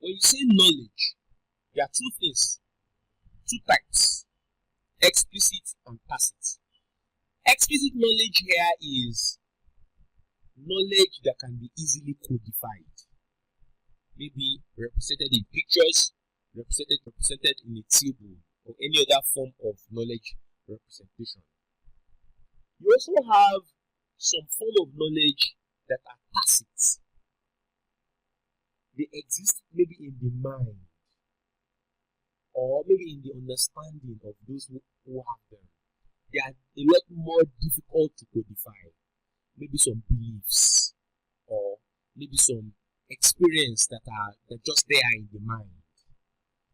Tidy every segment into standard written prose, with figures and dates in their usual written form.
when you say knowledge, there are two types, explicit and tacit. Explicit knowledge here is knowledge that can be easily codified, maybe represented in pictures, represented in a table, or any other form of knowledge representation. You also have some form of knowledge that are tacit. They exist maybe in the mind, or maybe in the understanding of those who have them. They are a lot more difficult to codify. Maybe some beliefs, or maybe some experience that just there in the mind.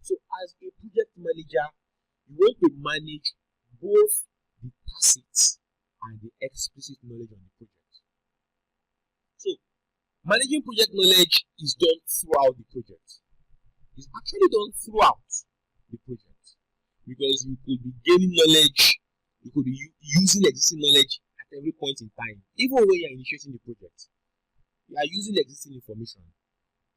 So as a project manager, you want to manage both the tacit and the explicit knowledge on the project. So managing project knowledge is done throughout the project. It's actually done throughout the project, because you could be gaining knowledge, you could be using existing knowledge at every point in time. Even when you are initiating the project, you are using existing information.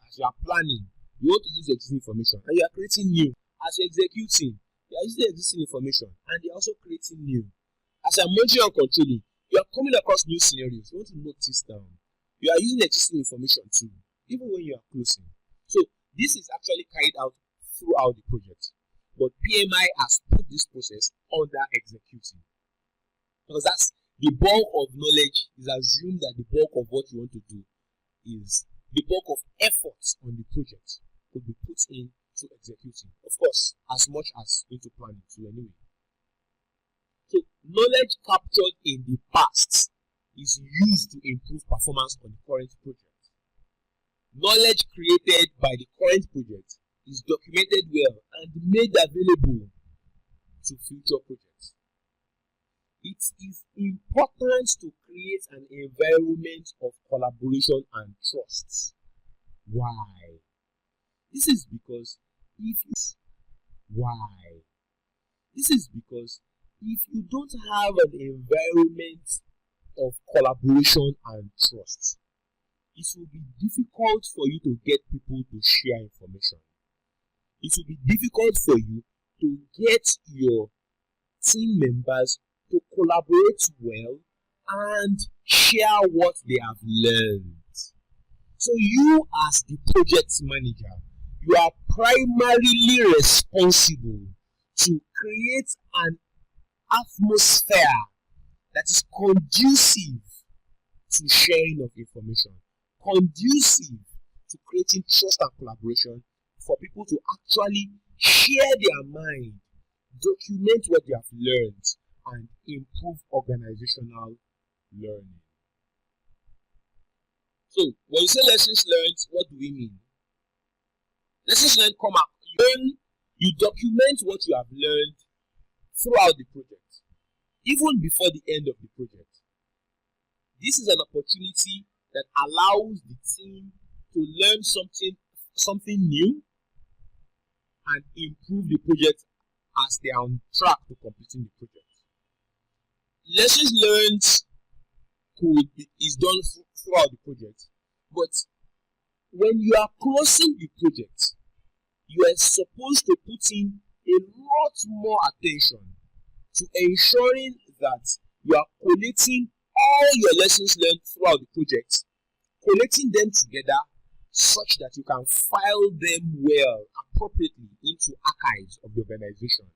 As you are planning, you want to use existing information, and you are creating new. As you are executing, you are using existing information, and you are also creating new. As you are monitoring and controlling, you are coming across new scenarios. You want to note this down. You are using existing information too, even when you are closing. So this is actually carried out throughout the project. But PMI has put this process under executing, because that's the bulk of knowledge. Is assumed that the bulk of what you want to do is the bulk of efforts on the project could be put into executing. Of course, as much as into planning too anyway. So knowledge captured in the past is used to improve performance on the current project. Knowledge created by the current project is documented well and made available to future projects. It is important to create an environment of collaboration and trust. Why? This is because if you don't have an environment of collaboration and trust, it will be difficult for you to get people to share information. It will be difficult for you to get your team members to collaborate well and share what they have learned. So you, as the project manager, you are primarily responsible to create an atmosphere that is conducive to sharing of information, conducive to creating trust and collaboration, for people to actually share their mind, document what they have learned, and improve organizational learning. So when you say lessons learned, what do we mean? Lessons learned come up when you document what you have learned throughout the project, even before the end of the project. This is an opportunity that allows the team to learn something new and improve the project as they are on track to completing the project. Lessons learned is done throughout the project, but when you are closing the project, you are supposed to put in a lot more attention to ensuring that you are collating all your lessons learned throughout the project, collating them together such that you can file them well, appropriately, into archives of the organization.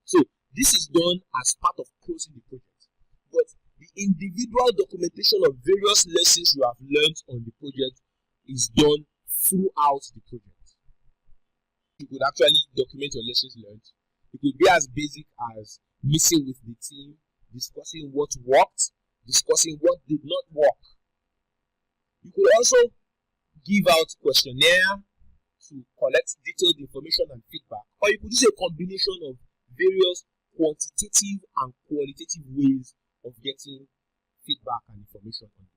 So this is done as part of closing the project. But the individual documentation of various lessons you have learned on the project is done throughout the project. You could actually document your lessons learned. It could be as basic as meeting with the team, discussing what worked, discussing what did not work. You could also give out questionnaire to collect detailed information and feedback, or you could use a combination of various quantitative and qualitative ways of getting feedback and information on